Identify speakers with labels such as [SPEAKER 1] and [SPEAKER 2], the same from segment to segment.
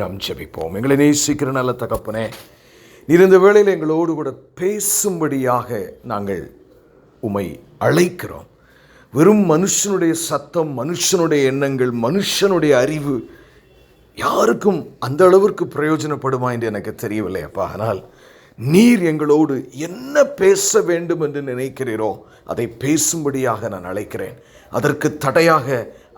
[SPEAKER 1] நாம் ஜெபிப்போம். எங்களை நேசிக்கிற நல்ல தகப்பனே, நீர் இந்த வேளையில் எங்களோடு கூட பேசும்படியாக நாங்கள் உம்மை அழைக்கிறோம். வெறும் மனுஷனுடைய சத்தம், மனுஷனுடைய எண்ணங்கள், மனுஷனுடைய அறிவு யாருக்கும் அந்த அளவிற்கு பிரயோஜனப்படுமா என்று எனக்கு தெரியவில்லை அப்பா. ஆனால் நீர் எங்களோடு என்ன பேச வேண்டும் என்று நினைக்கிறீரோ அதை பேசும்படியாக நான் அழைக்கிறேன். அதற்கு தடையாக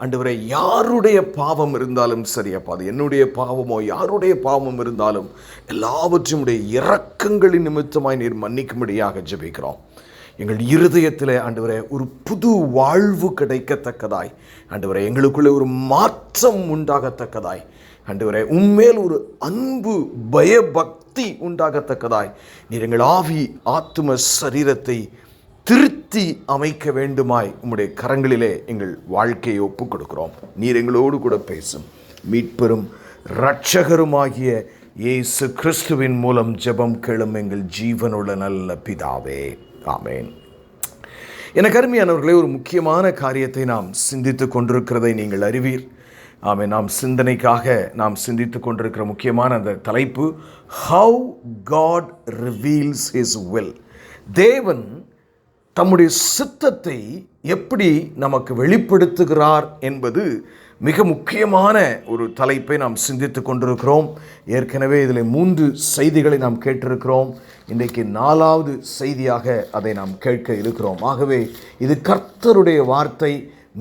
[SPEAKER 1] ஆண்டவரே யாருடைய பாவம் இருந்தாலும் சரியப்பா, அது என்னுடைய பாவமோ யாருடைய பாவம் இருந்தாலும் எல்லாவற்றையும் உடைய இரக்கங்களின் நிமித்தமாய் நீர் மன்னிக்கும்படியாக ஜெபிக்கிறோம். எங்கள் இருதயத்தில் ஆண்டவரே ஒரு புது வாழ்வு கிடைக்கத்தக்கதாய், ஆண்டவரே எங்களுக்குள்ளே ஒரு மாற்றம் உண்டாகத்தக்கதாய், ஆண்டவரே உம்மேல் ஒரு அன்பு பயபக்தி உண்டாகத்தக்கதாய் நீர் எங்கள் ஆவி ஆத்தும சரீரத்தை திருத்தி அமைக்க வேண்டுமாய் உம்முடைய கரங்களிலே எங்கள் வாழ்க்கையை ஒப்புக் கொடுக்கிறோம். நீர் எங்களோடு கூட பேசும். மீட்பெரும் இரட்சகருமாகிய இயேசு கிறிஸ்துவின் மூலம் ஜெபம் கேளும் எங்கள் ஜீவனுள்ள நல்ல பிதாவே, ஆமேன். எனக்கு அருமையானவர்களே, ஒரு முக்கியமான காரியத்தை நாம் சிந்தித்து கொண்டிருக்கிறதை நீங்கள் அறிவீர். ஆமே, நாம் சிந்தனைக்காக நாம் சிந்தித்து கொண்டிருக்கிற முக்கியமான அந்த தலைப்பு, how God reveals his will. தேவன் தம்முடைய சித்தத்தை எப்படி நமக்கு வெளிப்படுத்துகிறார் என்பது மிக முக்கியமான ஒரு தலைப்பை நாம் சிந்தித்து கொண்டிருக்கிறோம். ஏற்கனவே இதில் 3 செய்திகளை நாம் கேட்டிருக்கிறோம். இன்றைக்கு 4வது செய்தியாக அதை நாம் கேட்க இருக்கிறோம். ஆகவே இது கர்த்தருடைய வார்த்தை.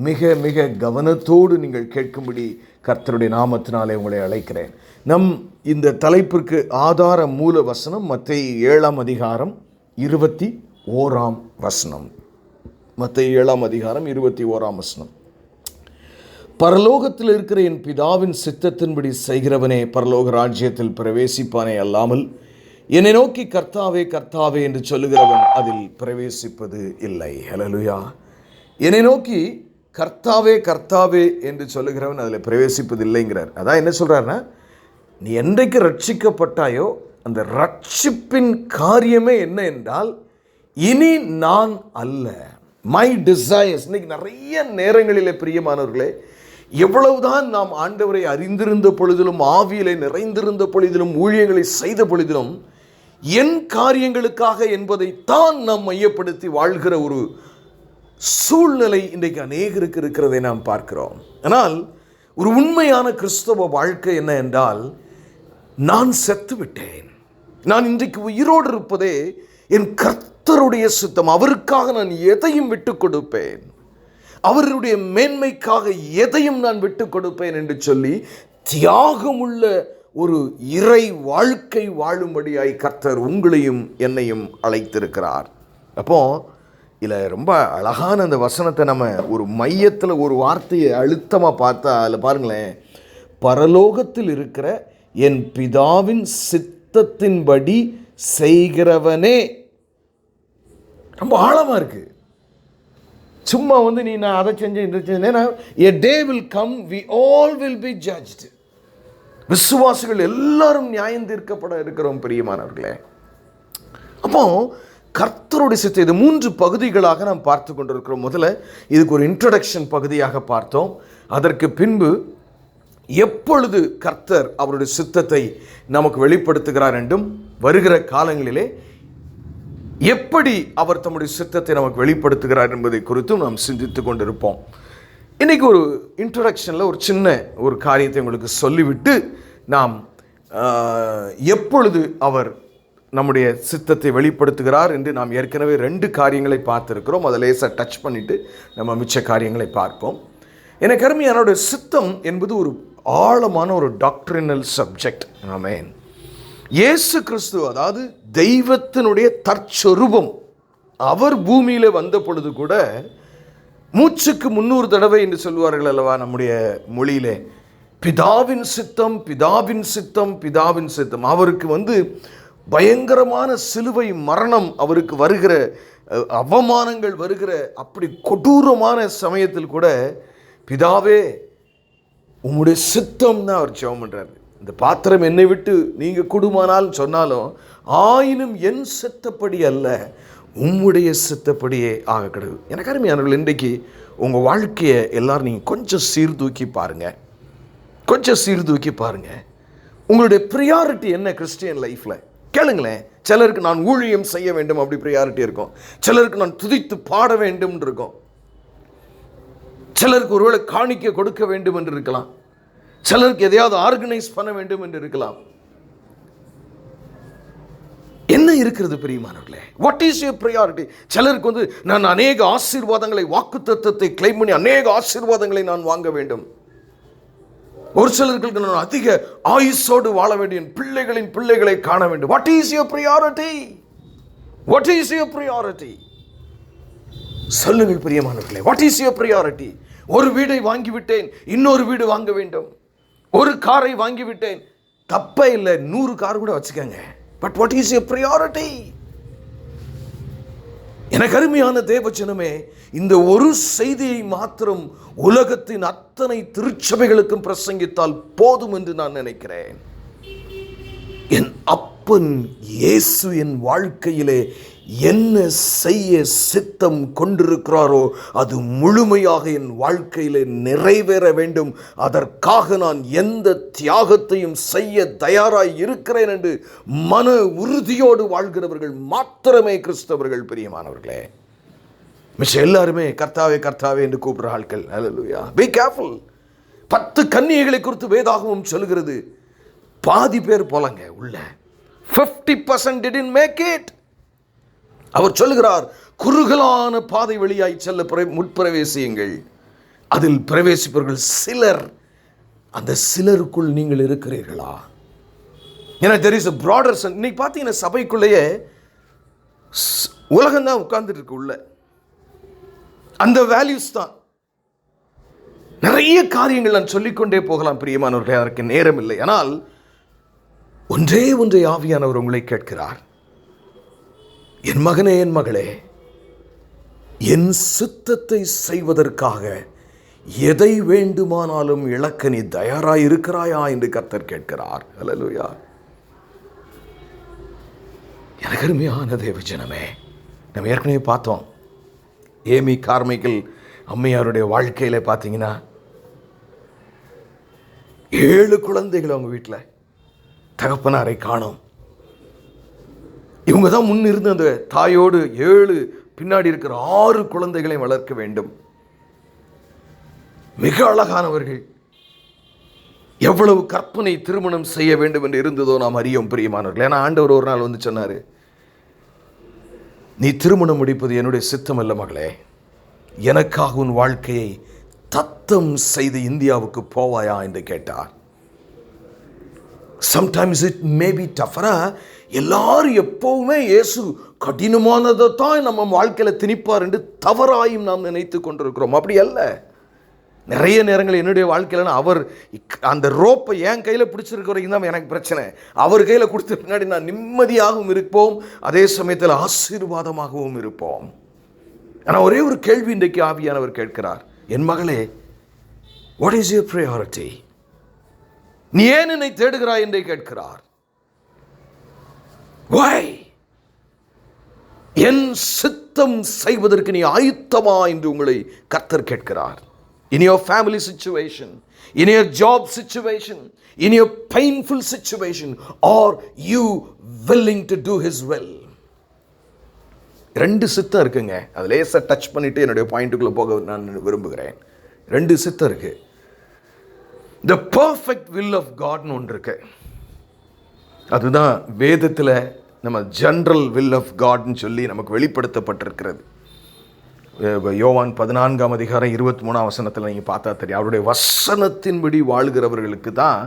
[SPEAKER 1] மிக மிக கவனத்தோடு நீங்கள் கேட்கும்படி கர்த்தருடைய நாமத்தினாலே உங்களை அழைக்கிறேன். நம் இந்த தலைப்பிற்கு ஆதார மூல வசனம் மத்தேயு 7ஆம் அதிகாரம் 21ஆம் வசனம். மத்தேயு 7ஆம் அதிகாரம் 21ஆம் வசனம். பரலோகத்தில் இருக்கிற என் பிதாவின் சித்தத்தின்படி செய்கிறவனே பரலோக ராஜ்யத்தில் பிரவேசிப்பானே அல்லாமல் என்னை நோக்கி கர்த்தாவே கர்த்தாவே என்று சொல்லுகிறவன் அதில் பிரவேசிப்பது இல்லை. ஹல்லேலூயா. என்னை நோக்கி கர்த்தாவே கர்த்தாவே என்று சொல்லுகிறவன் அதில் பிரவேசிப்பதில்லைங்கிறார். அதான் என்ன சொல்கிறாருன்னா, நீ என்றைக்கு ரட்சிக்கப்பட்டாயோ அந்த ரட்சிப்பின் காரியமே என்ன என்றால், இனி நான் அல்ல, மை டிசைர்ஸ். இன்னைக்கு நிறைய நேரங்களிலே பிரியமானவர்களே, எவ்வளவுதான் நாம் ஆண்டவரை அறிந்திருந்த பொழுதிலும், ஆவியிலே நிறைந்திருந்த பொழுதிலும், ஊழியங்களை செய்த பொழுதிலும், என் காரியங்களுக்காக என்பதை தான் நாம் மையப்படுத்தி வாழ்கிற ஒரு சூழ்நிலை இன்றைக்கு அநேகருக்கு இருக்கிறதை நாம் பார்க்கிறோம். ஆனால் ஒரு உண்மையான கிறிஸ்தவ வாழ்க்கை என்ன என்றால், நான் செத்து விட்டேன், நான் இன்றைக்கு உயிரோடு இருப்பதே என் கர்த்தருடைய சித்தம், அவருக்காக நான் எதையும் விட்டு கொடுப்பேன், அவருடைய மேன்மைக்காக எதையும் நான் விட்டு கொடுப்பேன் என்று சொல்லி தியாகமுள்ள ஒரு இறை வாழ்க்கை வாழும்படியாய் கர்த்தர் உங்களையும் என்னையும் அழைத்திருக்கிறார். அப்போ இதில் ரொம்ப அழகான அந்த வசனத்தை நம்ம ஒரு மையத்தில் ஒரு வார்த்தையை அழுத்தமாக பார்த்தா அதில் பாருங்களேன், பரலோகத்தில் இருக்கிற என் பிதாவின் சித்தத்தின்படி செய்கிறவனே. ரொம்ப ஆழமாக இருக்குது. சும்மா நீ நான் அதை செஞ்சேன் இதை செஞ்சேன். a day will come, we all will be judged. விசுவாசிகள் எல்லாரும் நியாயம் தீர்க்கப்பட இருக்கிறோம் பிரியமானவர்களே. அப்போ கர்த்தருடைய சித்தம், இது 3 பகுதிகளாக நாம் பார்த்து கொண்டிருக்கிறோம். முதல்ல இதுக்கு ஒரு இன்ட்ரோடக்ஷன் பகுதியாக பார்த்தோம். அதற்கு பின்பு எப்பொழுது கர்த்தர் அவருடைய சித்தத்தை நமக்கு வெளிப்படுத்துகிறார் என்றும், வருகிற காலங்களிலே எப்படி அவர் தம்முடைய சித்தத்தை நமக்கு வெளிப்படுத்துகிறார் என்பதை குறித்தும் நாம் சிந்தித்து கொண்டிருப்போம். இன்றைக்கி ஒரு இன்ட்ரோடக்ஷனில் ஒரு சின்ன ஒரு காரியத்தை உங்களுக்கு சொல்லிவிட்டு நாம் எப்பொழுது அவர் நம்முடைய சித்தத்தை வெளிப்படுத்துகிறார் என்று நாம் ஏற்கனவே 2 காரியங்களை பார்த்துருக்கிறோம். அதை லேசாக டச் பண்ணிவிட்டு நம்ம மிச்ச காரியங்களை பார்ப்போம். எனக்கு அருமையானோட சித்தம் என்பது ஒரு ஆழமான ஒரு டாக்ட்ரினல் சப்ஜெக்ட். ஆமென். இயேசு கிறிஸ்து, அதாவது தெய்வத்தினுடைய தற்சொரூபம், அவர் பூமியில் வந்த பொழுது கூட மூச்சுக்கு 300 தடவை என்று சொல்வார்கள் அல்லவா நம்முடைய மொழியிலே, பிதாவின் சித்தம் பிதாவின் சித்தம் பிதாவின் சித்தம். அவருக்கு பயங்கரமான சிலுவை மரணம், அவருக்கு வருகிற அவமானங்கள் வருகிற அப்படி கொடூரமான சமயத்தில் கூட பிதாவே உம்முடைய சித்தம் தான் அவர் ஜெபம் பண்ணுறாரு. இந்த பாத்திரம் என்னை விட்டு நீங்கள் குடுமானால் சொன்னாலும், ஆயினும் என் சித்தப்படி அல்ல உம்முடைய சித்தப்படியே ஆக கிடக்கு. எனக்கு அருமையானவர்கள், இன்றைக்கு உங்கள் வாழ்க்கையை எல்லோரும் நீங்கள் கொஞ்சம் சீர்தூக்கி பாருங்கள். உங்களுடைய ப்ரியாரிட்டி என்ன கிறிஸ்டியன் லைஃப்பில் கேளுங்களேன். சிலருக்கு நான் ஊழியம் செய்ய வேண்டும் அப்படி ப்ரியாரிட்டி இருக்கும். சிலருக்கு நான் துதித்து பாட வேண்டும் இருக்கும். சிலருக்கு ஒருவேளை காணிக்கை கொடுக்க வேண்டும் என்று இருக்கலாம். சிலருக்கு எதையாவது ஆர்கனைஸ் பண்ண வேண்டும் என்று இருக்கலாம். என்ன இருக்கிறது பிரியமானவர்களே? What is your priority? சிலருக்கு வந்து நான் அநேக ஆசீர்வாதங்களை, வாக்குத்தத்தத்தை கிளைம் பண்ணி அநேக ஆசீர்வாதங்களை நான் வாங்க வேண்டும். ஒரு சிலருக்கு நான் அதிக ஆயுசோடு வாழ வேண்டிய பிள்ளைகளின் பிள்ளைகளை காண வேண்டும். What is your priority? What is your priority? சொல்லுங்கள் பிரியமானவர்களே, வாட் இஸ் யுவர் ப்ரியாரிட்டி? ஒரு வீடை வாங்கிவிட்டேன், இன்னொரு வீடு வாங்க வேண்டும். ஒரு காரை வாங்கிவிட்டேன், தப்பே இல்லை, 100 கார் கூட வச்சுக்கோங்க. But what is your priority? எனக்கு அருமையான தேவஜனமே, இந்த ஒரு செய்தியை மாத்திரம் உலகத்தின் அத்தனை திருச்சபைகளுக்கும் பிரசங்கித்தால் போதும் என்று நான் நினைக்கிறேன். என் அப்பன் இயேசு என் வாழ்க்கையிலே என்ன செய்ய சித்தம் கொண்டிருக்கிறாரோ அது முழுமையாக என் வாழ்க்கையிலே நிறைவேற வேண்டும். அதற்காக நான் எந்த தியாகத்தையும் செய்ய தயாராய் இருக்கிறேன் என்று மன உறுதியோடு வாழ்கிறவர்கள் மாத்திரமே கிறிஸ்தவர்கள். பிரியமானவர்களே, மிச்ச எல்லாருமே கர்த்தாவே கர்த்தாவே என்று கூப்பிடுற ஆட்கள். ஹல்லேலூயா. Be careful. 10 கன்னிகைகளை குறித்து வேதாகமம் சொல்கிறது. பாதி பேர் போலங்க உள்ள. 50% didn't make it. அவர் சொல்லுகிறார், குறுகலான பாதை வழியாய் செல்ல முற்பிரவேசியுங்கள். அதில் பிரவேசிப்பவர்கள் சிலர். அந்த சிலருக்குள் நீங்கள் இருக்கிறீர்களா? ஏன்னா there is a broader sense. இன்னைக்கு பார்த்தீங்கன்னா சபைக்குள்ளேயே உலகம் தான் உட்கார்ந்துட்டு இருக்கு உள்ள. அந்த வேல்யூஸ் தான். நிறைய காரியங்கள் நான் சொல்லிக்கொண்டே போகலாம் பிரியமானவர்களே, அதற்கு நேரம் இல்லை. ஆனால் ஒன்றே ஒன்றை ஆவியானவர் உங்களை கேட்கிறார். என் மகனே, என் மகளே, என் சித்தத்தை செய்வதற்காக எதை வேண்டுமானாலும் இழக்க நீ தயாராய் இருக்கிறாயா என்று கர்த்தர் கேட்கிறார். ஹல்லேலூயா. எனக்கு அருமையான தேவஜனமே, நம்ம ஏற்கனவே பார்த்தோம். ஏமி கார்மைக்கல் அம்மையாருடைய வாழ்க்கையில பார்த்தீங்கன்னா 7 குழந்தைகள் அவங்க வீட்டில். தகப்பனாரை காணோம். இவங்க தான் முன் இருந்த அந்த தாயோடு 7 பின்னாடி இருக்கிற 6 குழந்தைகளை வளர்க்க வேண்டும். மிக அழகானவர்கள். எவ்வளவு கற்பனை திருமணம் செய்ய வேண்டும் என்று இருந்ததோ நாம் அறியோம் பிரியமானவர்கள். ஏன்னா ஆண்டவர் ஒரு நாள் வந்து சொன்னார், நீ திருமணம் முடிப்பது என்னுடைய சித்தம் அல்ல மகளே, எனக்காக உன் வாழ்க்கையை தத்தம் செய்து இந்தியாவுக்கு போவாயா என்று கேட்டார். சம்டைம்ஸ் இட் மே பி டஃபரா. எல்லாரும் எப்பவுமே இயேசு கடினமானதை தான் நம்ம வாழ்க்கையில் திணிப்பார் என்று தவறாயும் நாம் நினைத்து கொண்டிருக்கிறோம். அப்படி அல்ல. நிறைய நேரங்கள் என்னுடைய வாழ்க்கையில் அவர் அந்த ரோப்பை என் கையில் பிடிச்சிருக்க வரைக்கும் தான் எனக்கு பிரச்சனை. அவர் கையில் கொடுத்த பின்னாடி நான் நிம்மதியாகவும் இருப்போம், அதே சமயத்தில் ஆசீர்வாதமாகவும் இருப்போம். ஆனால் ஒரே ஒரு கேள்வி இன்றைக்கு ஆவியானவர் கேட்கிறார். என் மகளே, வாட் இஸ் யுவர் ப்ரையாரிட்டி? நீ ஏன் என்னை தேடுகிறாய் என்றே கேட்கிறார். Why? என் சித்தம் செய்வதற்கு நீ ஆயுத்தமா என்று உங்களை கர்த்தர் கேட்கிறார். In your family situation, in your job situation, in your painful situation, are you willing to do his will? 2 சித்தம் இருக்குங்க. அது லேசா டச் பண்ணிட்டு என்னுடைய பாயிண்ட்டுக்குள்ள போக நான் விரும்புகிறேன். 2 சித்தம் இருக்கு. The perfect will of God ன்னு ஒன்று இருக்கு. அதுதான் வேதத்தில் நம்ம ஜெனரல் வில் ஆஃப் காட்னு சொல்லி நமக்கு வெளிப்படுத்தப்பட்டிருக்கிறது. யோவான் 14ஆம் அதிகாரம் 23ஆம் வசனத்தில் நீங்கள் பார்த்தா தெரியும். அவருடைய வசனத்தின்படி வாழ்கிறவர்களுக்கு தான்,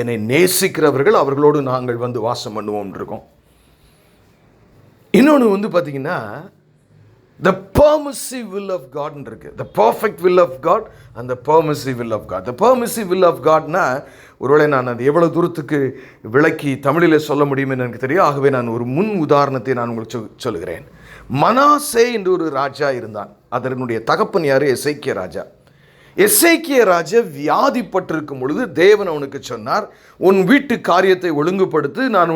[SPEAKER 1] என்னை நேசிக்கிறவர்கள் அவர்களோடு நாங்கள் வந்து வாசம் பண்ணுவோம் இருக்கோம். இன்னொன்று வந்து பார்த்தீங்கன்னா the permissive will of God இருக்கு. the perfect will of God and the permissive will of God. the permissive will of Godனா ஒருவேளை நான் அது எவ்வளவு தூரத்துக்கு விளக்கி தமிழில் சொல்ல முடியும் என்று எனக்கு தெரியும். ஆகவே நான் ஒரு முன் உதாரணத்தை நான் உங்களுக்கு சொல்லுகிறேன். மனாசே என்று ஒரு ராஜா இருந்தான். அதனுடைய தகப்பன் யாரு? எசேக்கியா ராஜா. எசேக்கியா ராஜா வியாதிப்பட்டிருக்கும் பொழுது தேவன் அவனுக்கு சொன்னார், உன் வீட்டு காரியத்தை ஒழுங்குபடுத்து, நான்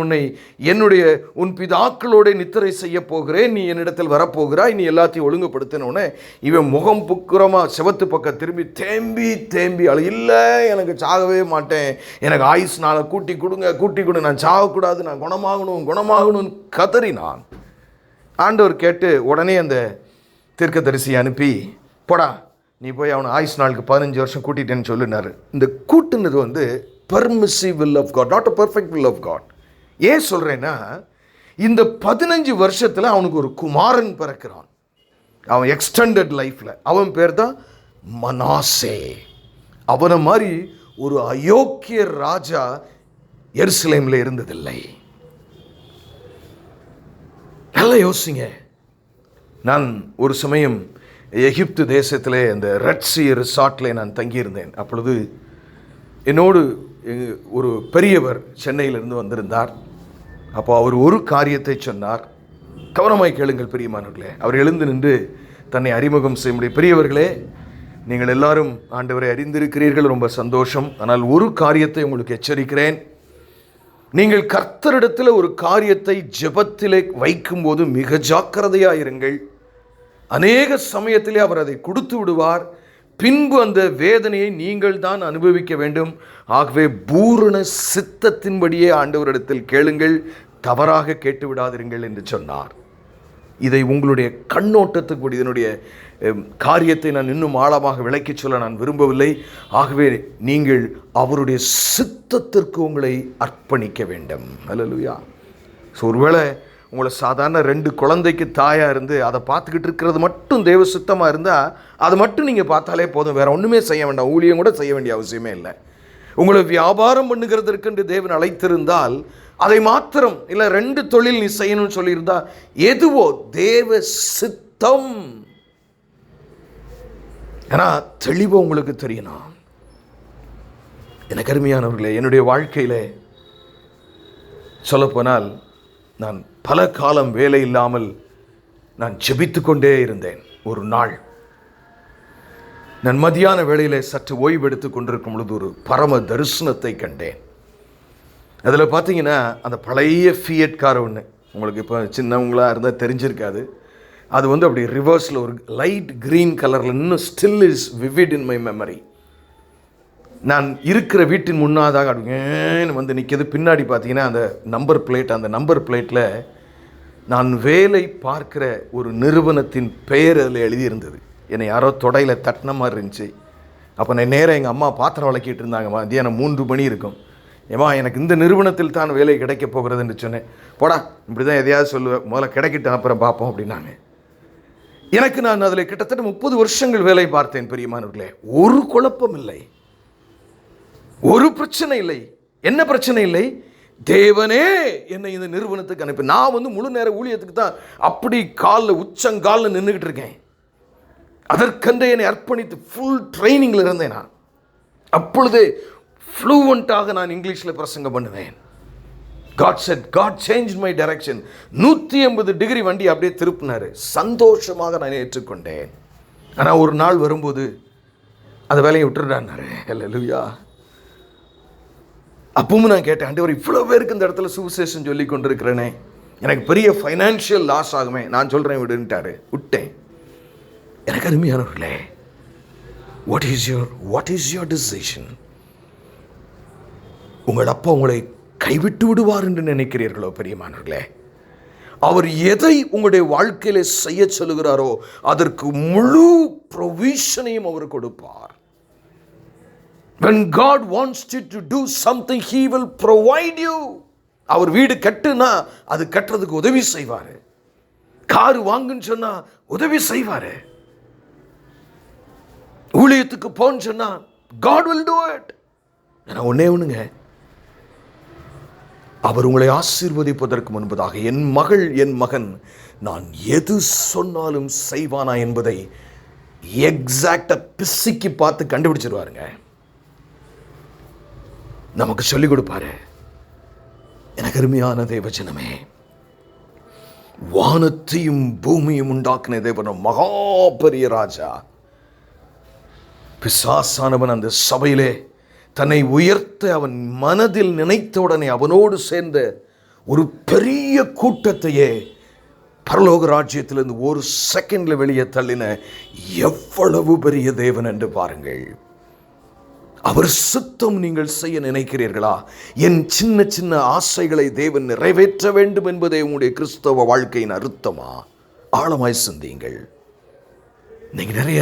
[SPEAKER 1] உன் பிதாக்களோட நித்திரை செய்ய போகிறேன், நீ என்னிடத்தில் வரப்போகிறாய், நீ எல்லாத்தையும் ஒழுங்குபடுத்தினோடனே இவன் முகம் புக்குறமா செவத்து பக்கம் திரும்பி தேம்பி இல்லை எனக்கு சாகவே மாட்டேன், எனக்கு ஆயுஸ் நாளை கூட்டி கொடுங்க, நான் சாகக்கூடாது, நான் குணமாகணும் கதறினான். ஆண்டவர் கேட்டு உடனே அந்த தீர்க்கதரிசியை அனுப்பி, போடா நீ போய் அவனை ஆயுஸ் நாளுக்கு 15 வருஷம் கூட்டிட்டேன்னு சொல்லினார். இந்த கூட்டுனது permissive will of God, not a perfect will of God. ஏன் சொல்கிறேன்னா, இந்த 15 வருஷத்தில் அவனுக்கு ஒரு குமாரன் பிறக்கிறான். அவன் எக்ஸ்டெண்டட் லைஃப்பில் அவன் பேர் தான் மனாசே. அவனை மாதிரி ஒரு அயோக்கிய ராஜா எருசலேமில் இருந்ததில்லை. நல்லா யோசிங்க. நான் ஒரு சமயம் எகிப்து தேசத்திலே அந்த ரெட் சி ரிசார்ட்டில் நான் தங்கியிருந்தேன். அப்பொழுது என்னோடு ஒரு பெரியவர் சென்னையிலிருந்து வந்திருந்தார். அப்போ அவர் ஒரு காரியத்தை சொன்னார். கவனமாய் கேளுங்கள் பிரியமானவர்களே. அவர் எழுந்து நின்று தன்னை அறிமுகம் செய்ய முடியும். பெரியவர்களே, நீங்கள் எல்லாரும் ஆண்டவரை அறிந்திருக்கிறீர்கள், ரொம்ப சந்தோஷம். ஆனால் ஒரு காரியத்தை உங்களுக்கு எச்சரிக்கிறேன். நீங்கள் கர்த்தரிடத்தில் ஒரு காரியத்தை ஜெபத்திலே வைக்கும்போது மிக ஜாக்கிரதையாயிருங்கள். அநேக சமயத்திலே அவர் அதை கொடுத்து விடுவார். பின்பு அந்த வேதனையை நீங்கள் தான் அனுபவிக்க வேண்டும். ஆகவே பூரண சித்தத்தின்படியே ஆண்டவரிடத்தில் கேளுங்கள், தவறாக கேட்டு விடாதிருங்கள் என்று சொன்னார். இதை உங்களுடைய கண்ணோட்டத்துக்கு இதனுடைய காரியத்தை நான் இன்னும் ஆழமாக விளக்கி சொல்ல நான் விரும்பவில்லை. ஆகவே நீங்கள் அவருடைய சித்தத்திற்கு உங்களை அர்ப்பணிக்க வேண்டும். அல்லேலூயா. ஸோ ஒருவேளை உங்களை சாதாரண 2 குழந்தைக்கு தாயாக இருந்து அதை பார்த்துக்கிட்டு இருக்கிறது மட்டும் தேவ சித்தமாக இருந்தால் அதை மட்டும் நீங்கள் பார்த்தாலே போதும், வேறு ஒன்றுமே செய்ய வேண்டாம், ஊழியம் கூட செய்ய வேண்டிய அவசியமே இல்லை. உங்களை வியாபாரம் பண்ணுகிறதற்கென்று தேவன் அழைத்திருந்தால் அதை மாத்திரம் இல்லை, 2 தொழில் நீ செய்யணும்னு சொல்லியிருந்தா எதுவோ தேவ சித்தம். ஏன்னா தெளிவாக உங்களுக்கு தெரியணும். எனக்கு அருமையானவர்களே, என்னுடைய வாழ்க்கையில் சொல்லப்போனால் நான் பல காலம் வேலை இல்லாமல் நான் ஜெபித்து கொண்டே இருந்தேன். ஒரு நாள் நான் மதியான வேளையில் சற்று ஓய்வு எடுத்து கொண்டிருக்கும் பொழுது ஒரு பரம தரிசனத்தை கண்டேன். அதில் பார்த்தீங்கன்னா அந்த பழைய ஃபியட் கார் ஒன்று, உங்களுக்கு இப்போ சின்னவங்களாக இருந்தால் தெரிஞ்சிருக்காது. அது அப்படி ரிவர்ஸில் ஒரு லைட் க்ரீன் கலரில் இன்னும் still is vivid in my memory. நான் இருக்கிற வீட்டின் முன்னாதாக அப்படி நிற்கிது. பின்னாடி பார்த்தீங்கன்னா அந்த நம்பர் பிளேட்டில் நான் வேலை பார்க்கிற ஒரு நிறுவனத்தின் பெயர் அதில் எழுதியிருந்தது. என்னை யாரோ தொடையில் தட்டின மாதிரி இருந்துச்சு. அப்போ நான் நேராக எங்கள் அம்மா பாத்திரம் விளக்கிட்டு இருந்தாங்க. மதியானம் 3 மணி இருக்கும். ஏமா எனக்கு இந்த நிறுவனத்தில் தான் வேலை கிடைக்க போகிறதுன்னு சொன்னேன். போடா இப்படி தான் எதையாவது சொல்லுவேன், முதல்ல கிடைக்கிட்டேன் அப்புறம் பார்ப்போம் அப்படின்னாங்க. நான் அதில் கிட்டத்தட்ட 30 வருஷங்கள் வேலை பார்த்தேன் பிரியமானவர்களே. ஒரு குழப்பம் இல்லை, ஒரு பிரச்சனை இல்லை. என்ன பிரச்சனை இல்லை? தேவனே என்னை இந்த நிறுவனத்துக்கு அனுப்பி, நான் முழு நேர ஊழியத்துக்கு தான் அப்படி உச்சங்காலில் நின்றுக்கிட்டு இருக்கேன். அதற்கென்று என்னை அர்ப்பணித்து ஃபுல் ட்ரைனிங்கில் இருந்தேன். நான் அப்பொழுதே ஃப்ளூவெண்ட்டாக நான் இங்கிலீஷில் பிரசங்கம் பண்ணுவேன். God changed my direction. 180 degree வண்டி அப்படியே திருப்பினார். சந்தோஷமாக நான் ஏற்றுக்கொண்டேன். ஆனால் ஒரு நாள் வரும்போது அந்த வேலையை விட்டுறான்னாரு. அல்லேலூயா. அப்பவும் நான் கேட்டேன், ஆண்டவர் இவ்வளோ பேருக்கு இந்த இடத்துல சுவிசேஷம் சொல்லி கொண்டிருக்கிறேனே, எனக்கு பெரிய ஃபைனான்ஷியல் லாஸ் ஆகுமே, நான் சொல்கிறேன் விடுன்ட்டாரு. விட்டேன். எனக்கு அருமையானவர்களே, வாட் இஸ் யுவர் டிசிஷன்? உங்கள் அப்பா உங்களை கைவிட்டு விடுவார் என்று நினைக்கிறீர்களோ பிரியமானவர்களே? அவர் எதை உங்களுடைய வாழ்க்கையில செய்ய சொல்லுகிறாரோ அதற்கு முழு ப்ரொவிஷனையும் அவர் கொடுப்பார். When God wants you to do something, He will provide you. அவர் வீடு கட்டுனா அது கட்டுறதுக்கு உதவி செய்வார். கார் வாங்குன்னு சொன்னா உதவி செய்வார். ஊழியத்துக்கு போன்னு சொன்னா God will do it. நான் ஒண்ணுங்க, அவர் உங்களை ஆசீர்வதிப்பதற்கு முன்பதாக என் மகன் நான் எது சொன்னாலும் செய்வானா என்பதை எக்ஸாக்டா பிசிக்கி பார்த்து கண்டுபிடிச்சிருவாருங்க. நமக்கு சொல்லிக் கொடுப்பாரு. எனக்கு அருமையான தேவஜனமே, வானத்தையும் பூமியும் உண்டாக்கின தேவன் மகா பெரிய ராஜா. பிசாசானவன் அந்த சபையிலே தன்னை உயர்த்த அவன் மனதில் நினைத்தவுடனே அவனோடு சேர்ந்த ஒரு பெரிய கூட்டத்தையே பரலோக ராஜ்யத்திலிருந்து ஒரு செகண்ட்ல வெளியே தள்ளின எவ்வளவு பெரிய தேவன் என்று பாருங்கள். அவர் சித்தம் நீங்கள் செய்ய நினைக்கிறீர்களா? என் சின்ன சின்ன ஆசைகளை தேவன் நிறைவேற்ற வேண்டும் என்பதே உங்களுடைய கிறிஸ்தவ வாழ்க்கையின் அர்த்தமா? ஆழமாய் சிந்தியுங்கள். நீங்க நிறைய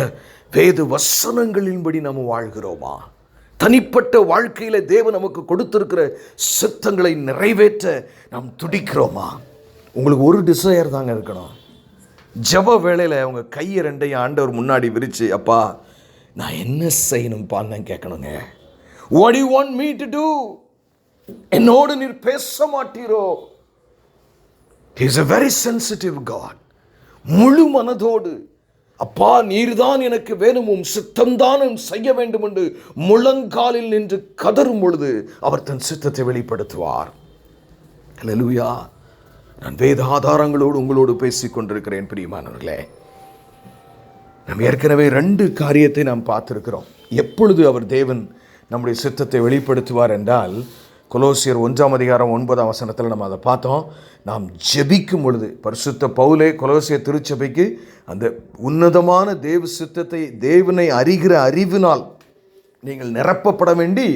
[SPEAKER 1] வேத வசனங்களின்படி நாம் வாழ்கிறோமா? தனிப்பட்ட வாழ்க்கையில தேவன் நமக்கு கொடுத்திருக்கிற சித்தங்களை நிறைவேற்ற நாம் துடிக்கிறோமா? உங்களுக்கு ஒரு டிசையர் தாங்க இருக்கணும். ஜெப வேளையில உங்க கையை ரெண்டையும் ஆண்டவர் முன்னாடி விரிச்சு, அப்பா நான் என்ன செய்யணும்ப்பான்னு கேட்கணுங்க. What do you want me to do? என்னோடு நீர் பேச மாட்டீரோ? He is a very sensitive God. முழு மனதோடு அப்பா நீர்தான் எனக்கு வேணுமும் சித்தம்தானும் செய்ய வேண்டும் என்று முழங்காலில் நின்று கதறும் பொழுது அவர் தன் சித்தத்தை வெளிப்படுத்துவார். ஹல்லேலூயா. நான் வேத ஆதாரங்களோடு உங்களோடு பேசிக் கொண்டிருக்கிறேன் பிரியமானவர்களே. நாம் ஏற்கனவே 2 காரியத்தை நாம் பார்த்திருக்கிறோம். எப்பொழுது அவர் தேவன் நம்முடைய சித்தத்தை வெளிப்படுத்துவார் என்றால், கொலோசியர் 1:9 நம்ம அதை பார்த்தோம். நாம் ஜெபிக்கும் பொழுது பரிசுத்த பவுலே கொலோசியர் திருச்சபைக்கு அந்த உன்னதமான தேவ சித்தத்தை, தேவனை அறிகிற அறிவினால் நீங்கள் நிரப்பப்பட வேண்டி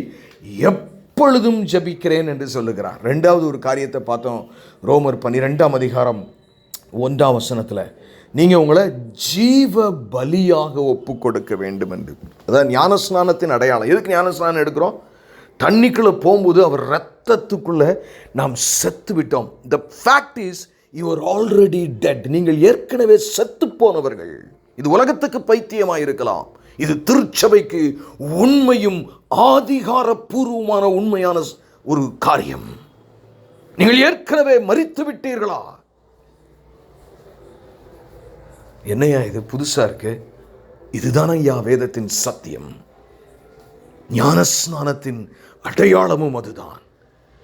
[SPEAKER 1] எப்பொழுதும் ஜெபிக்கிறேன் என்று சொல்லுகிறார். 2வது ஒரு காரியத்தை பார்த்தோம். ரோமர் 12:1 நீங்கள் உங்களை ஜீவ பலியாக ஒப்பு கொடுக்க வேண்டும் என்று. அதான் ஞானஸ்நானத்தின் அடையாளம். எதுக்கு ஞானஸ்நானம் எடுக்கிறோம்? தண்ணிக்குள்ளே போகும்போது அவர் ரத்தத்துக்குள்ளே நாம் செத்து விட்டோம். The fact is you are already dead. நீங்கள் ஏற்கனவே செத்து போனவர்கள். இது உலகத்துக்கு பைத்தியமாக இருக்கலாம். இது திருச்சபைக்கு உண்மையும் ஆதிகாரபூர்வமான உண்மையான ஒரு காரியம். நீங்கள் ஏற்கனவே மரித்து விட்டீர்களா? என்னையா இது புதுசா இருக்கு? இதுதான் ஐயா வேதத்தின் சத்தியம். ஞானஸ்நானத்தின் அடையாளமும் அதுதான்.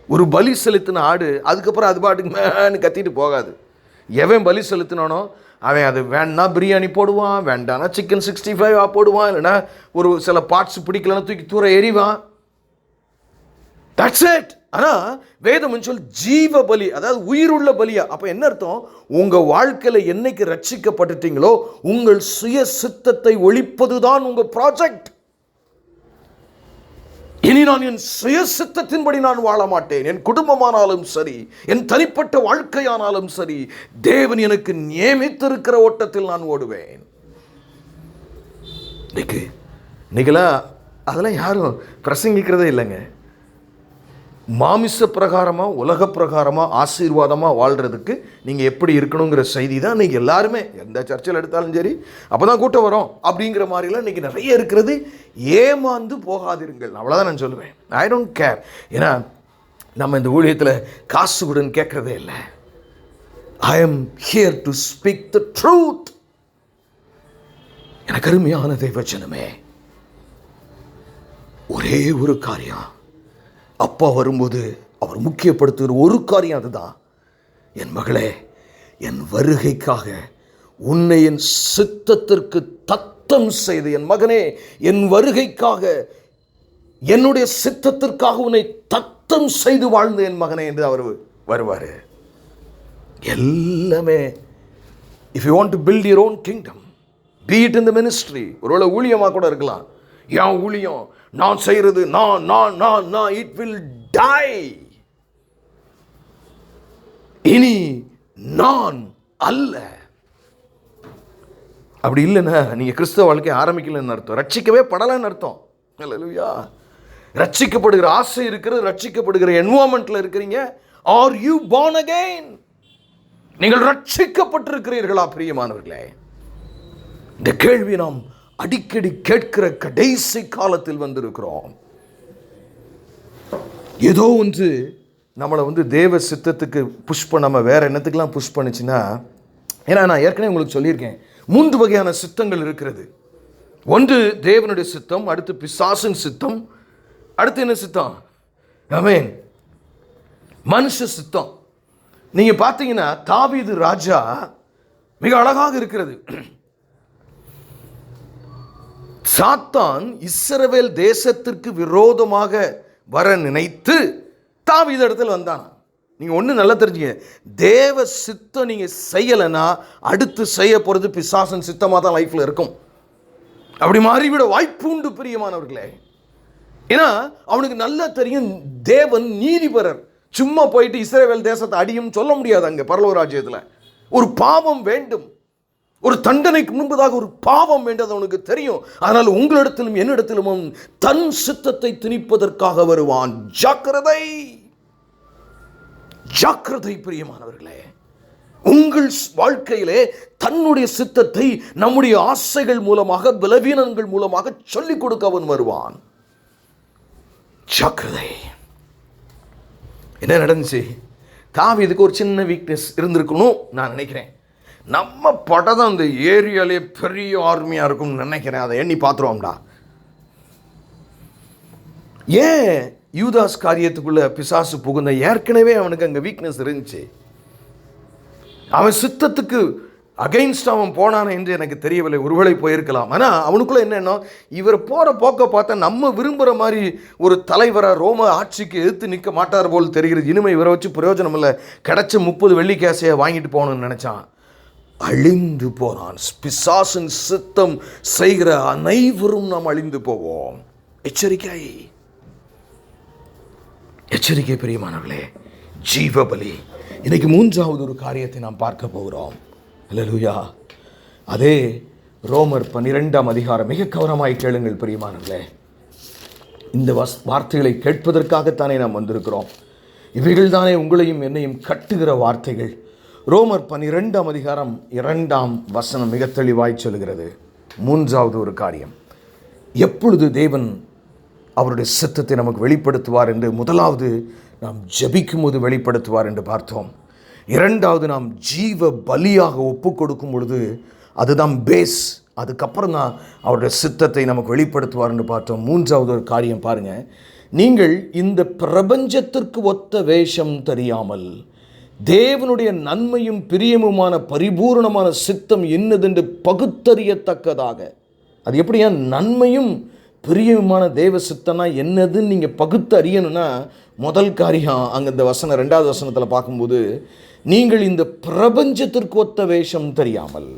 [SPEAKER 1] ஒரு பலி செலுத்தின ஆடு அதுக்கப்புறம் அது பாட்டுக்கு மேன்னு கத்திட்டு போகாது. எவன் பலி செலுத்தினானோ அவன் அது வேணா பிரியாணி போடுவான், வேண்டானா சிக்கன் 65 போடுவான், இல்லைன்னா ஒரு சில பார்ட்ஸ் பிடிக்கலன்னா தூக்கி தூர எறிவான். That's it. ஆனால் வேதம் சொல் ஜீவ பலி, அதாவது உயிருள்ள பலியா. அப்போ என்ன அர்த்தம்? உங்கள் வாழ்க்கையில் என்னைக்கு ரட்சிக்கப்பட்டுட்டீங்களோ உங்கள் சுய சித்தத்தை ஒழிப்பதுதான் உங்கள் ப்ராஜெக்ட். இனி நான் என் சுய சித்தத்தின்படி நான் வாழ மாட்டேன். என் குடும்பமானாலும் சரி, என் தனிப்பட்ட வாழ்க்கையானாலும் சரி, தேவன் எனக்கு நியமித்திருக்கிற ஓட்டத்தில் நான் ஓடுவேன். இன்னைக்கெல்லாம் அதெல்லாம் யாரும் பிரசங்கிக்கிறதே இல்லைங்க. மாமிச பிரகாரமாக உலக பிரகாரமாக ஆசீர்வாதமாக வாழ்கிறதுக்கு நீங்கள் எப்படி இருக்கணுங்கிற செய்தி தான் இன்றைக்கி எல்லாருமே எந்த சர்ச்சில் எடுத்தாலும் சரி அப்போ தான் கூட்டம் வரும் அப்படிங்கிற மாதிரிலாம் இன்றைக்கி நிறைய இருக்கிறது. ஏமாந்து போகாதிருங்கள், அவ்வளோதான் நான் சொல்லுவேன். I don't care. ஏன்னா நம்ம இந்த ஊழியத்தில் காசு கொடுன்னு கேட்குறதே இல்லை. I am here to speak the truth. எனக்கு அருமையான தேவஜனமே, ஒரே ஒரு காரியம் அப்பா வரும்போது அவர் முக்கியப்படுத்துகிற ஒரு காரியம் அதுதான். என் மகளே, என் வருகைக்காக உன்னை என் சித்தத்திற்கு தத்தம் செய்து, என் மகனே என் வருகைக்காக என்னுடைய சித்தத்திற்காக உன்னை தத்தம் செய்து வாழ்ந்து என் மகனே என்று அவர் வருவார். எல்லாமே if you want to build your own kingdom, be it in the ministry, ஒருவேளை ஊழியமாக கூட இருக்கலாம். என் ஊழியம் நான் செய்கிறது நான் இட் வில் டை. இனி நான் அல்ல. அப்படி இல்லைன்னா நீங்க கிறிஸ்தவ வாழ்க்கையை ஆரம்பிக்கலன்னு அர்த்தம், ரட்சிக்கவே படலன்னு அர்த்தம். அல்லேலூயா. ரட்சிக்கப்படுகிற ஆசை இருக்கிறது, ரட்சிக்கப்படுகிற என்வாயன்மெண்ட்ல இருக்கிறீங்க. Are you born again? நீங்கள் ரட்சிக்கப்பட்டிருக்கிறீர்களா பிரியமானவர்களே? இந்த கேள்வி நாம் அடிக்கடி கேட்கிற கடைசி காலத்தில் வந்திருக்கிறோம். ஏதோ ஒன்று நம்மளை தேவ சித்தத்துக்கு புஷ் பண்ணாம வேற என்னத்துக்கெல்லாம் புஷ் பண்ணுச்சுன்னா, ஏன்னா நான் ஏற்கனவே உங்களுக்கு சொல்லியிருக்கேன் 3 வகையான சித்தங்கள் இருக்கிறது. ஒன்று தேவனுடைய சித்தம், அடுத்து பிசாசின் சித்தம், அடுத்து என்ன சித்தம்? ஆமென், மனுஷ சித்தம். நீங்க பார்த்தீங்கன்னா தாவீது ராஜா மிக அழகாக இருக்கிறது. சாத்தான் இஸ்ரவேல் தேசத்திற்கு விரோதமாக வர நினைத்து தாவீது இடத்துல வந்தான். நீங்கள் ஒன்று நல்லா தெரிஞ்சுங்க, தேவ சித்தம் நீங்கள் செய்யலைன்னா அடுத்து செய்ய போகிறது பிசாசன் சித்தமாக தான் லைஃப்பில் இருக்கும். அப்படி மாறிவிட வாய்ப்பு உண்டு பிரியமானவர்களே. ஏன்னா அவனுக்கு நல்லா தெரியும் தேவன் நீதிபரர். சும்மா போயிட்டு இஸ்ரவேல் தேசத்தை அடியும் சொல்ல முடியாது. அங்கே பரலோக ராஜ்யத்தில் ஒரு பாவம் வேண்டும், ஒரு தண்டனைக்கு முன்பதாக ஒரு பாவம் வேண்டும், அவனுக்கு தெரியும். அதனால் உங்களிடத்திலும் என்னிடத்திலும் தன் சித்தத்தை திணிப்பதற்காக வருவான். ஜாக்கிரதை, ஜாக்கிரதை பிரியமானவர்களே. உங்கள் வாழ்க்கையிலே தன்னுடைய சித்தத்தை நம்முடைய ஆசைகள் மூலமாக, பலவீனங்கள் மூலமாக சொல்லிக் கொடுக்க அவன் வருவான். ஜாக்கிரதை. என்ன நடந்துச்சு? தாவீதுக்கு ஒரு சின்ன வீக்னஸ் இருந்திருக்கணும் நான் நினைக்கிறேன். நம்ம படம் தான் இந்த ஏரியாலே பெரிய ஆர்மியாக இருக்கும்னு நினைக்கிறேன். அதை எண்ணி பார்த்துருவோம்டா. ஏன் யூதாஸ் காரியத்துக்குள்ள பிசாசு புகுந்த? ஏற்கனவே அவனுக்கு அங்கே வீக்னஸ் இருந்துச்சு. அவன் சித்தத்துக்கு அகைன்ஸ்ட் அவன் போனானே என்று எனக்கு தெரியவில்லை. ஒருவேளை போயிருக்கலாம். ஆனால் அவனுக்குள்ள என்னன்னா, இவர் போகிற போக்க பார்த்தா நம்ம விரும்புகிற மாதிரி ஒரு தலைவராக ரோம ஆட்சிக்கு எதிர்த்து நிற்க மாட்டார் போல் தெரிகிறது. இனிமே இவரை வச்சு பிரயோஜனம் இல்லை, கிடைச்ச 30 வெள்ளி கேசையை வாங்கிட்டு போகணும்னு நினச்சான். அழிந்து போனான். பிசாசின் சித்தம் செய்கிற அனைவரும் நாம் அழிந்து போவோம். எச்சரிக்கை, எச்சரிக்கை பிரியமானவர்களே. ஜீவபலி. இன்னைக்கு 3வது ஒரு காரியத்தை நாம் பார்க்க போகிறோம். அல்லேலூயா. அதே ரோமர் 12ஆம் அதிகாரம். மிக கவனமாய் கேளுங்கள் பிரியமானவர்களே. இந்த வார்த்தைகளை கேட்பதற்காகத்தானே நாம் வந்திருக்கிறோம். இவைகள் தானே உங்களையும் என்னையும் கட்டுகிற வார்த்தைகள். ரோமர் 12ஆம் அதிகாரம் 2ஆம் வசனம் மிக தெளிவாய் சொல்கிறது. 3வது ஒரு காரியம், எப்பொழுது தேவன் அவருடைய சித்தத்தை நமக்கு வெளிப்படுத்துவார் என்று முதலாவது நாம் ஜெபிக்கும் போது வெளிப்படுத்துவார் என்று பார்த்தோம். 2வது நாம் ஜீவ பலியாக ஒப்பு கொடுக்கும் பொழுது அதுதான் பேஸ். அதுக்கப்புறம் தான் அவருடைய சித்தத்தை நமக்கு வெளிப்படுத்துவார் என்று பார்த்தோம். 3வது ஒரு காரியம் பாருங்கள், நீங்கள் இந்த பிரபஞ்சத்திற்கு ஒத்த வேஷம் தெரியாமல் தேவனுடைய நன்மையும் பிரியமுமான பரிபூர்ணமான சித்தம் என்னதென்று பகுத்தறியத்தக்கதாக. அது எப்படியா நன்மையும் பிரியமான தேவ சித்தம்னா என்னதுன்னு நீங்கள் பகுத்து அறியணும்னா முதல் காரியம் அங்கே இந்த வசனம் 2வது வசனத்தில் பார்க்கும்போது, நீங்கள் இந்த பிரபஞ்சத்திற்கு ஒத்த வேஷம் தெரியாமல்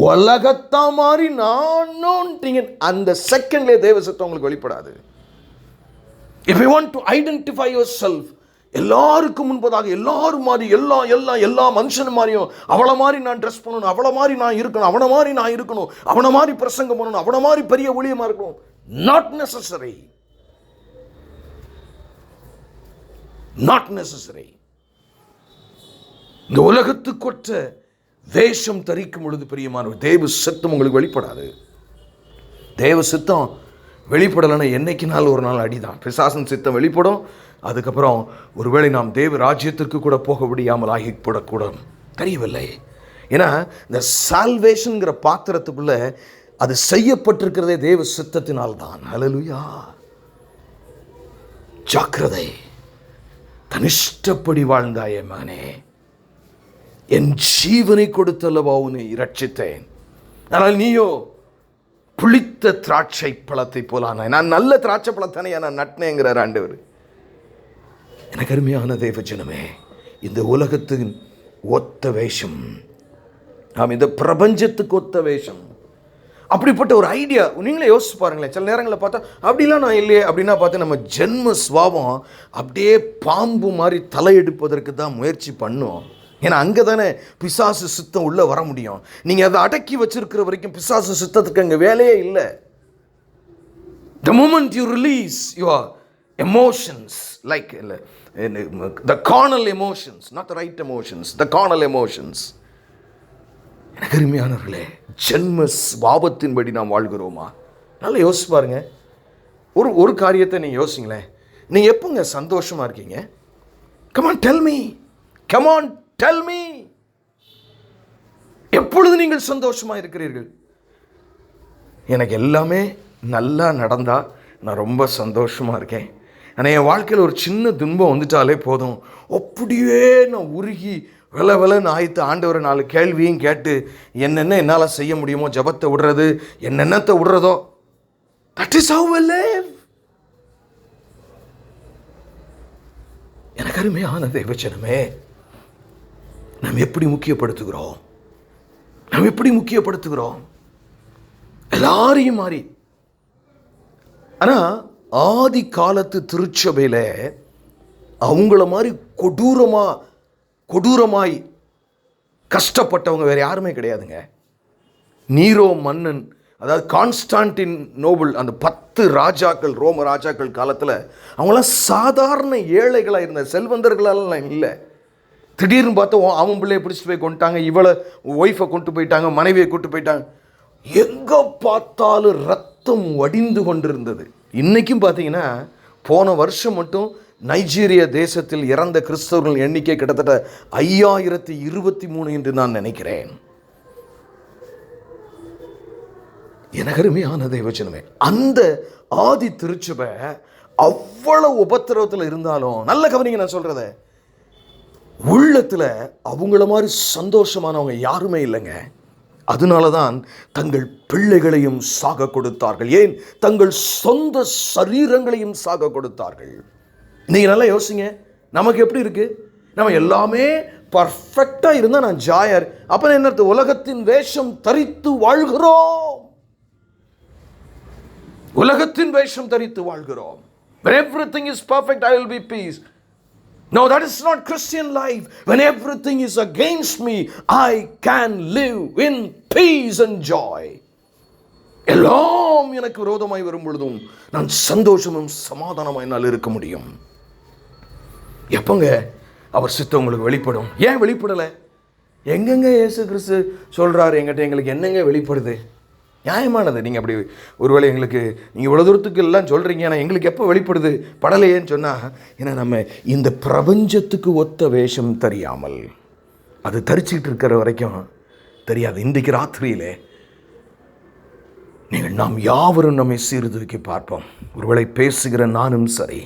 [SPEAKER 1] உலகத்தா மாதிரி நானோன்ட்டீங்க. அந்த செகண்ட்லேயே தேவ சித்தம் உங்களுக்கு வெளிப்படாது. If you want to identify yourself, எல்லாருக்கும் முன்பதாக எல்லாரும் மாதிரி எல்லா மனுஷன் மாதிரியும் அவளை மாதிரி நான் ட்ரெஸ் பண்ணணும், அவளை மாதிரி நான் இருக்கணும், அவனை மாதிரி நான் இருக்கணும், அவனை மாதிரி பிரசங்கம் பண்ணணும், அவனை மாதிரி பெரிய ஊழியமாக இருக்கணும். Not necessary, not necessary. இந்த உலகத்துக்கொற்ற வேஷம் தரிக்கும் பொழுது பிரியமான தேவ சித்தம் உங்களுக்கு வெளிப்படாது. தேவ சித்தம் வெளிப்படலைன்னா என்னைக்கு நாள் ஒரு நாள் அடிதான். பிசாசன் சித்தம் வெளிப்படும். அதுக்கப்புறம் ஒருவேளை நாம் தேவ ராஜ்யத்திற்கு கூட போக முடியாமல் ஆகிப்படக்கூட தெரியவில்லை. ஏன்னா இந்த சால்வேஷன்கிற பாத்திரத்துக்குள்ள அது செய்யப்பட்டிருக்கிறதே தேவ சித்தத்தினால் தான். ஹல்லேலூயா. ஜாக்கிரதை. தனிஷ்டப்படி வாழ்ந்தாயே மகனே, என் ஜீவனை கொடுத்தல்லவா உன்னை ரட்சித்தேன். ஆனால் நீயோ புளித்த திராட்சை பழத்தை போலானாய். நான் நல்ல திராட்சை பழத்தானே நான் நட்டினேங்கிறார் ஆண்டவர். எனக்கு அருமையான தேவ ஜனமே, இந்த உலகத்தின் ஒத்த வேஷம், நாம் இந்த பிரபஞ்சத்துக்கு ஒத்த வேஷம், அப்படிப்பட்ட ஒரு ஐடியா நீங்களே யோசிச்சு பாருங்களேன். சில நேரங்களில் பார்த்தா அப்படிலாம் நான் இல்லையே அப்படின்னா பார்த்தா நம்ம ஜென்ம சுவாபம் அப்படியே பாம்பு மாதிரி தலையெடுப்பதற்கு தான் முயற்சி பண்ணும். ஏன்னா அங்கே தானே பிசாசு சித்தம் உள்ளே வர முடியும். நீங்கள் அதை அடக்கி வச்சிருக்கிற வரைக்கும் பிசாசு சித்தத்துக்கு அங்கே வேலையே இல்லை. The moment you release your emotions, like the carnal emotions, not the right emotions, the carnal emotions. எனக்கு அருமையானவர்களே, ஜென்ம சுபாவத்தின்படி நாம் வாழ்கிறோமா? நல்லா யோசிச்சு பாருங்க. ஒரு காரியத்தை நீங்கள் யோசிங்களேன். நீங்கள் எப்போங்க சந்தோஷமாக இருக்கீங்க? Come on tell me, come on tell me. எப்பொழுது நீங்கள் சந்தோஷமாக இருக்கிறீர்கள்? எனக்கு எல்லாமே நல்லா நடந்தால் நான் ரொம்ப சந்தோஷமாக இருக்கேன். ஆனால் என் வாழ்க்கையில் ஒரு சின்ன துன்பம் வந்துட்டாலே போதும், அப்படியே நான் உருகி விலன்னு ஆயிட்டு ஆண்டவர் 4 கேள்வியும் கேட்டு என்னென்ன என்னால் செய்ய முடியுமோ ஜபத்தை விடுறது, என்னென்னத்தை விடுறதோ That is how we live. எனக்கு அருமையான தேவச்சனமே, நாம் எப்படி முக்கியப்படுத்துகிறோம்? நாம் எப்படி முக்கியப்படுத்துகிறோம்? எல்லாரையும் மாறி. ஆனா ஆதி காலத்து திருச்சபையில அவங்கள மாதிரி கொடூரமாய் கஷ்டப்பட்டவங்க வேற யாருமே கிடையாதுங்க. நீரோ மன்னன், அதாவது கான்ஸ்டான்டின் நோபல், அந்த 10 ராஜாக்கள், ரோம ராஜாக்கள் காலத்தில் அவங்களாம் சாதாரண ஏழைகளாக இருந்த, செல்வந்தர்களெல்லாம் இல்லை. திடீர்னு பார்த்தா அவன் பிள்ளையை பிடிச்சிட்டு போய் கொண்டுட்டாங்க, இவளை ஒய்ஃபை கொண்டு போயிட்டாங்க, மனைவியை கூட்டு போயிட்டாங்க. எங்கே பார்த்தாலும் ரத்தம் வடிந்து கொண்டிருந்தது. இன்றைக்கும் பார்த்தீங்கன்னா போன வருஷம் மட்டும் நைஜீரியா தேசத்தில் இறந்த கிறிஸ்தவர்கள் எண்ணிக்கை கிட்டத்தட்ட 5023 என்று நான் நினைக்கிறேன். எனக்கருமையான தேவச்சனமே, அந்த ஆதி திருச்சபை அவ்வளவு உபத்திரவத்தில் இருந்தாலும், நல்ல கவனிங்க நான் சொல்றத, உள்ளத்துல அவங்கள மாதிரி சந்தோஷமானவங்க யாருமே இல்லைங்க. அதனாலதான் தங்கள் பிள்ளைகளையும் சாக கொடுத்தார்கள். ஏன்? தங்கள் சொந்த சரீரங்களையும் சாக கொடுத்தார்கள். நீங்க நல்லா யோசிங்க, நமக்கு எப்படி இருக்கு? நம்ம எல்லாமே பர்ஃபெக்டா இருந்தா நான் ஜாயர். அப்ப என்ன? உலகத்தின் வேஷம் தரித்து வாழ்கிறோம். உலகத்தின் வேஷம் தரித்து வாழ்கிறோம். When everything is perfect, I will be peace. No, that is not Christian life. When everything is against me, I can live in peace and joy. எல்லாம் எனக்கு விரோதமாய் வரும் பொழுதும் நான் சந்தோஷமும் சமாதானமாய் என்னால் இருக்க முடியும். எப்பங்க அவர் சித்தம் உங்களுக்கு வெளிப்படும்? ஏன் வெளிப்படலை? எங்கெங்க இயேசு கிறிஸ்து சொல்றாரு எங்கிட்ட, எங்களுக்கு என்னங்க வெளிப்படுது? நியாயமானது. நீங்கள் அப்படி ஒருவேளை எங்களுக்கு நீங்கள் இவ்வளோ தூரத்துக்கு எல்லாம் சொல்கிறீங்க, ஆனால் எங்களுக்கு எப்போ வெளிப்படுது படலையேன்னு சொன்னால், ஏன்னா நம்ம இந்த பிரபஞ்சத்துக்கு ஒத்த வேஷம் தெரியாமல், அது தரிச்சிக்கிட்டு இருக்கிற வரைக்கும் தெரியாது. இன்றைக்கு ராத்திரியிலே நாம் யாவரும் நம்மை சீர்தூக்கி பார்ப்போம். ஒருவேளை பேசுகிற நானும் சரி,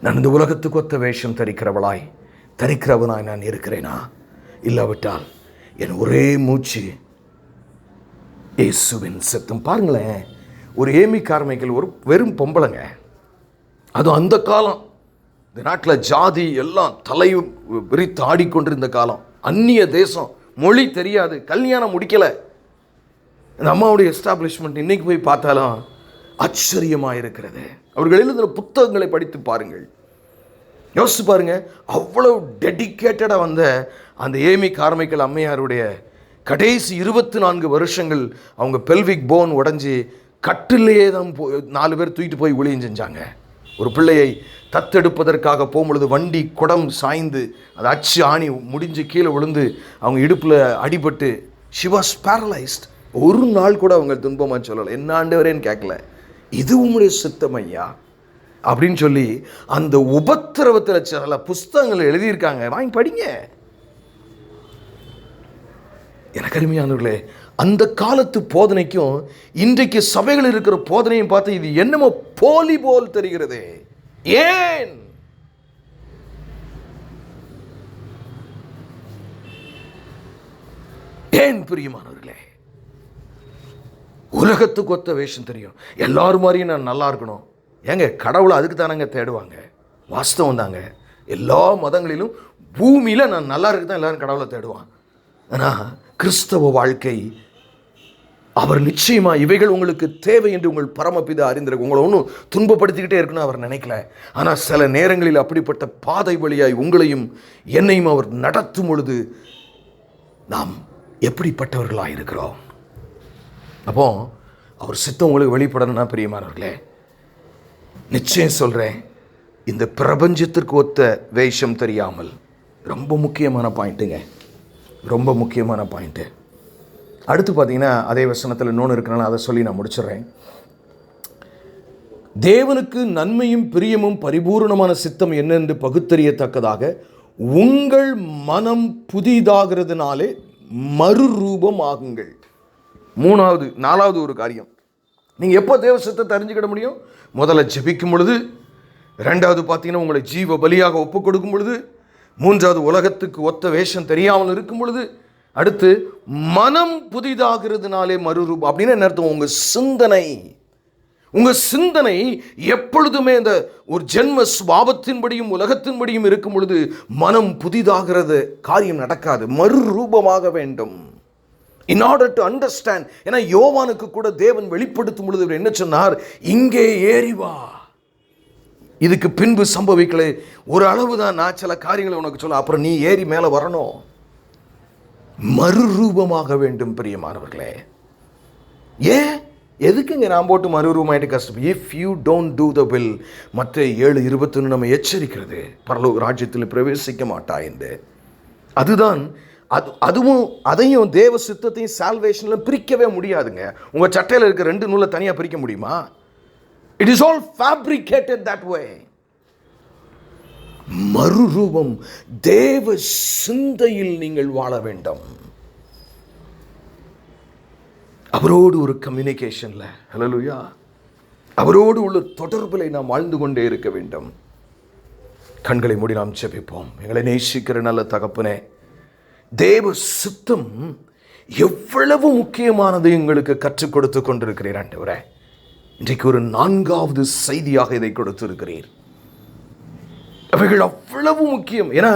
[SPEAKER 1] நான் இந்த உலகத்துக்கு ஒத்த வேஷம் தரிக்கிறவனாய் நான் இருக்கிறேனா? இல்லாவிட்டால் என் ஒரே மூச்சு இயேசுவின் சித்தம். பாருங்களேன், ஒரு ஏமி கார்மைக்கல் ஒரு வெறும் பொம்பளைங்க. அதுவும் அந்த காலம், இந்த நாட்டில் ஜாதி எல்லாம் தலை விரித்து ஆடிக்கொண்டிருந்த காலம், அந்நிய தேசம், மொழி தெரியாது, கல்யாணம் முடிக்கலை. இந்த அம்மாவுடைய எஸ்டாப்ளிஷ்மெண்ட் இன்னைக்கு போய் பார்த்தாலும் ஆச்சரியமாக இருக்கிறது. அவர்கள் எழுதுகிற புத்தகங்களை படித்து பாருங்கள், யோசிச்சு பாருங்க. அவ்வளவு டெடிக்கேட்டடாக வந்த அந்த ஏமி கார்மைக்கல் அம்மையாருடைய கடைசி 24 வருஷங்கள் அவங்க பெல்விக் போன் உடஞ்சி கட்டிலேயே தான் 4 பேர் தூக்கிட்டு போய் ஊழியம் செஞ்சாங்க. ஒரு பிள்ளையை தத்தெடுப்பதற்காக போகும்பொழுது வண்டி குடம் சாய்ந்து அது அச்சு ஆணி முடிஞ்சு கீழே விழுந்து அவங்க இடுப்பில் அடிபட்டு she was paralyzed. ஒரு நாள் கூட அவங்க துன்பமாக சொல்லலை, என்ன ஆண்டவரேன்னு கேட்கல, இது உங்களுடைய சித்தம் ஐயா அப்படின்னு சொல்லி அந்த உபத்திரவத்தில் சில புஸ்தகங்கள் எழுதியிருக்காங்க, வாங்கி படிங்க. எனக்கு அருமையானவர்களே, அந்த காலத்து போதனைக்கும் இன்றைக்கு சபைகள் இருக்கிற போதனையும் பார்த்து இது என்னமோ போலி போல் தெரிகிறது. ஏன்? ஏன் பிரியமானவர்களே? உலகத்துக்கு ஒத்த வேஷம் தெரியும், எல்லாரும் மாதிரியும் நான் நல்லா இருக்கணும். ஏங்க, கடவுளை அதுக்கு தானங்க தேடுவாங்க. வாஸ்தவம் தாங்க, எல்லா மதங்களிலும் பூமியில் நான் நல்லா இருக்கு தான் எல்லாரும் கடவுளை தேடுவான். ஆனால் கிறிஸ்தவ வாழ்க்கை, அவர் நிச்சயமா இவைகள் உங்களுக்கு தேவை என்று உங்கள் பரமபிதா அறிந்திருக்கு. உங்களை ஒன்றும் துன்பப்படுத்திக்கிட்டே இருக்குன்னு அவர் நினைக்கல. ஆனால் சில நேரங்களில் அப்படிப்பட்ட பாதை வழியாய் உங்களையும் என்னையும் அவர் நடத்தும் பொழுது நாம் எப்படிப்பட்டவர்களாக இருக்கிறோம்? அப்போ அவர் சித்தம் உங்களுக்கு வெளிப்படணும்னா பிரியமானவர்களே, நிச்சயம் சொல்கிறேன், இந்த பிரபஞ்சத்திற்கு ஒத்த வேஷம் தெரியாமல், ரொம்ப முக்கியமான பாயிண்ட்டுங்க, ரொம்ப முக்கியமான பாயிண்ட்டு. அடுத்து பார்த்தீங்கன்னா அதே வசனத்தில் இன்னொன்று இருக்கிறனால அதை சொல்லி நான் முடிச்சிடுறேன். தேவனுக்கு நன்மையும் பிரியமும் பரிபூர்ணமான சித்தம் என்னென்று பகுத்தறியத்தக்கதாக உங்கள் மனம் புதிதாகிறதுனாலே மறுரூபம் ஆகுங்கள். 4வது ஒரு காரியம், நீங்கள் எப்போ தேவ சித்தத்தை அறிஞ்சுக்கிட முடியும்? முதல்ல ஜெபிக்கும் பொழுது, 2வது பார்த்தீங்கன்னா உங்களை ஜீவ பலியாக ஒப்பு கொடுக்கும் பொழுது, 3வது உலகத்துக்கு ஒத்த வேஷம் தெரியாமல் இருக்கும் பொழுது, அடுத்து மனம் புதிதாகிறதுனாலே மறுரூபம். அப்படின்னு என்ன அர்த்தம்? உங்கள் சிந்தனை உங்க சிந்தனை எப்பொழுதுமே இந்த ஒரு ஜென்ம சுபாவத்தின்படியும் உலகத்தின்படியும் இருக்கும் பொழுது மனம் புதிதாகிறது காரியம் நடக்காது. மறுரூபமாக வேண்டும். in order to understand. ஏன்னா யோவானுக்கு கூட தேவன் வெளிப்படுத்தும் பொழுது அவர் என்ன சொன்னார்? இங்கே ஏறி வா. இதுக்கு பின்பு சம்பவிக்கலை. ஒரு அளவு தான் நான் சில காரியங்களை உனக்கு சொல்ல, அப்புறம் நீ ஏறி மேலே வரணும். மறுரூபமாக வேண்டும் பிரியமானவர்களே. ஏன் எதுக்குங்க நான் போட்டு மறுரூபமாயிட்டு கஷ்டம்? If you don't do the will, மற்ற 7:21 நம்ம எச்சரிக்கிறது, பரலோக ராஜ்யத்தில் பிரவேசிக்க மாட்டா என்று. அதுதான் அதுவும் அதையும் தேவ சித்தத்தையும் சால்வேஷன்ல பிரிக்கவே முடியாதுங்க. உங்க சட்டையில் இருக்க 2 நூலை தனியாக பிரிக்க முடியுமா? It is all fabricated that way. மறுரூபம் தேவ சிந்தையில் நீங்கள் வாழ வேண்டும். அவரோடு ஒரு கம்யூனிகேஷன்ல, ஹல்லேலூயா, அவரோடு உள்ள தொடர்பில் நாம் வாழ்ந்து கொண்டே இருக்க வேண்டும். கண்களை மூடி நாம் ஜெபிப்போம். எங்களை நேசிக்கிற நல்ல தகப்பனே, தேவ சித்தம் எவ்வளவு முக்கியமானது எங்களுக்கு கற்றுக் கொடுத்து கொண்டிருக்கிறீர் ஆண்டவரே. இன்றைக்கு ஒரு 4வது செய்தியாக இதை கொடுத்திருக்கிறீர். அவைகள் அவ்வளவு முக்கியம். ஏன்னா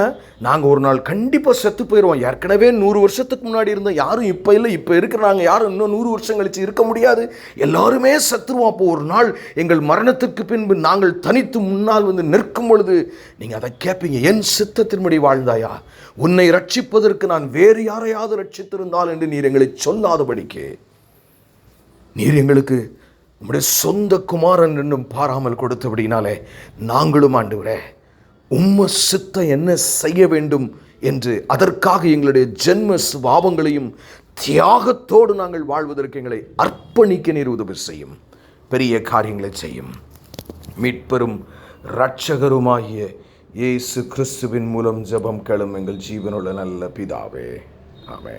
[SPEAKER 1] நாங்கள் ஒரு நாள் கண்டிப்பாக செத்து போயிடுவோம். ஏற்கனவே 100 வருஷத்துக்கு முன்னாடி இருந்த யாரும் இப்போ இல்லை, இப்போ இருக்கிற நாங்கள் யாரும் இன்னும் 100 வருஷம் கழிச்சு இருக்க முடியாது. எல்லாருமே செத்துருவோம். அப்போ ஒரு நாள் எங்கள் மரணத்துக்கு பின்பு நாங்கள் தனித்து முன்னால் வந்து நிற்கும் பொழுது நீங்கள் அதை கேட்பீங்க, என் சித்தத்தின்படி வாழ்ந்தாயா? உன்னை ரட்சிப்பதற்கு நான் வேறு யாரையாவது ரட்சித்திருந்தால் என்று நீர் எங்களை சொல்லாதபடிக்கு நீர் எங்களுக்கு உம்முடைய சொந்த குமாரன் என்னும் பாராமல் கொடுத்தபடினாலே நாங்களும் ஆண்டவரே உம்ம சித்தம் என்ன செய்ய வேண்டும் என்று அதற்காக எங்களுடைய ஜென்ம சுபாவங்களையும் தியாகத்தோடு நாங்கள் வாழ்வதற்கு எங்களை அர்ப்பணிக்க நீர் உதவி செய்யும். பெரிய காரியங்களை செய்யும். மீட்பெரும் இரட்சகருமாகிய இயேசு கிறிஸ்துவின் மூலம் ஜெபம் கேளும் எங்கள் ஜீவனுள்ள நல்ல பிதாவே, ஆமென்.